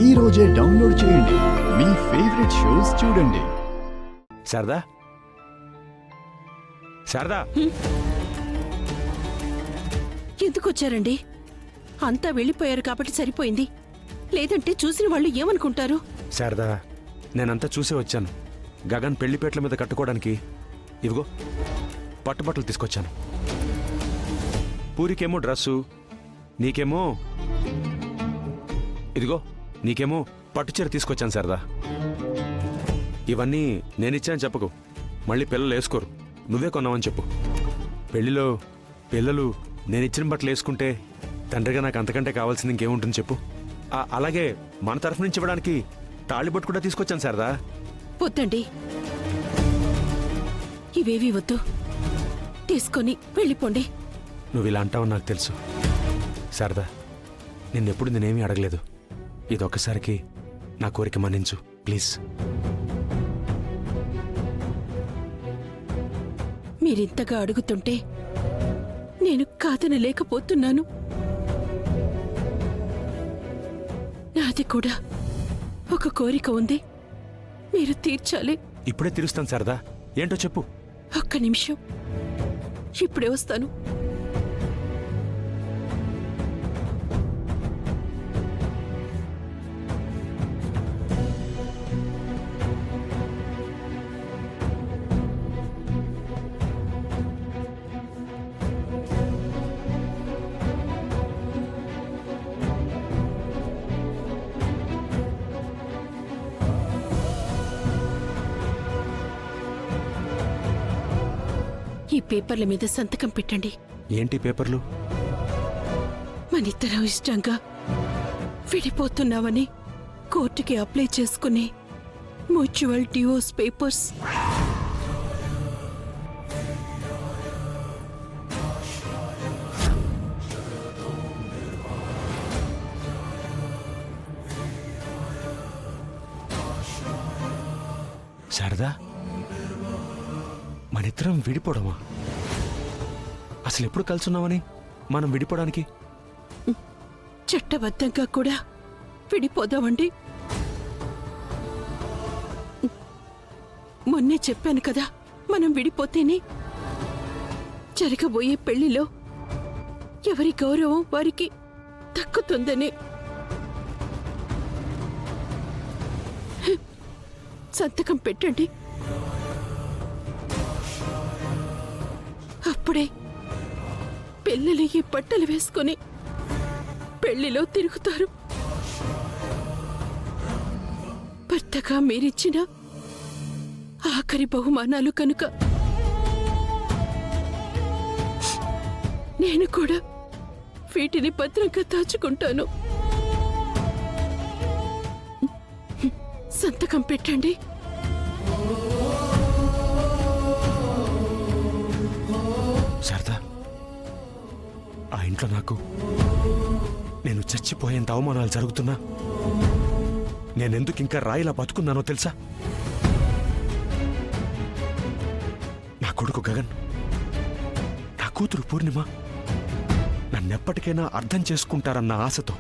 ఈ రోజే డౌన్లోడ్ చేయండి. మీ ఫేవరెట్ షోస్ చూడండి. శారదా, శారదా, ఎందుకు వచ్చారండి? అంతా వెళ్ళిపోయారు కాబట్టి సరిపోయింది. లేదంటే చూసిన వాళ్ళు ఏమనుకుంటారు? శారదా, నేనంతా చూసే వచ్చాను. గగన్ పెళ్లిపేటల మీద కట్టుకోవడానికి ఇదిగో పట్టుబట్టలు తీసుకొచ్చాను. పూరికేమో డ్రెస్సు, నీకేమో ఇదిగో నీకేమో పట్టుచీర తీసుకొచ్చాను శారదా. ఇవన్నీ నేనిచ్చాను చెప్పకు, మళ్ళీ పిల్లలు వేసుకోరు. నువ్వే కొన్నావని చెప్పు. పెళ్లిలో పిల్లలు నేనిచ్చిన బట్టలు వేసుకుంటే తండ్రిగా నాకు అంతకంటే కావాల్సింది ఇంకేముంటుంది చెప్పు. అలాగే మన తరఫు నుంచి ఇవ్వడానికి తాళిబొట్టు కూడా తీసుకొచ్చాను శారదా. వద్దండి, ఇవేవి వద్దు. తీసుకొని వెళ్ళిపోండి. నువ్వు ఇలా అంటావని నాకు తెలుసు శారదా. నిన్నెప్పుడు నేనేమీ అడగలేదు. ఇదొక్కసారికి నా కోరిక మన్నించు ప్లీజ్. మీరింతగా అడుగుతుంటే నేను కాదనలేకపోతున్నాను. నాది కూడా ఒక కోరిక ఉంది, మీరు తీర్చాలి. ఇప్పుడే తీరుస్తాను శారదా. ఏంటో చెప్పు. ఒక్క నిమిషం, ఇప్పుడే వస్తాను. ఈ పేపర్ల మీద సంతకం పెట్టండి. ఏంటి పేపర్లు? మనిద్దరం ఇష్టంగా విడిపోతున్నామని కోర్టుకి అప్లై చేసుకునే మ్యూచువల్ డివోర్స్ పేపర్స్. శారదా, మనిద్దరం విడిపోవడమా? అసలు ఎప్పుడు కలుసున్నామని మనం విడిపోవడానికి? చట్టబద్ధంగా కూడా విడిపోదామండి. మొన్నే చెప్పాను కదా, మనం విడిపోతేనే జరగబోయే పెళ్లిలో ఎవరి గౌరవం వారికి దక్కుతుందని. సంతకం పెట్టండి. అప్పుడే పిల్లలు ఈ బట్టలు వేసుకొని పెళ్లిలో తిరుగుతారు. భర్తగా మీరిచ్చిన ఆఖరి బహుమానాలు కనుక నేను కూడా వీటిని భద్రంగా దాచుకుంటాను. సంతకం పెట్టండి. శారదా, ఆ ఇంట్లో నాకు నేను చచ్చిపోయేంత అవమానాలు జరుగుతున్నా నేనెందుకు ఇంకా రాయిలా బతుకున్నానో తెలుసా? నా కొడుకు గగన్, నా కూతురు పూర్ణిమ నన్నెప్పటికైనా అర్థం చేసుకుంటారన్న ఆశతో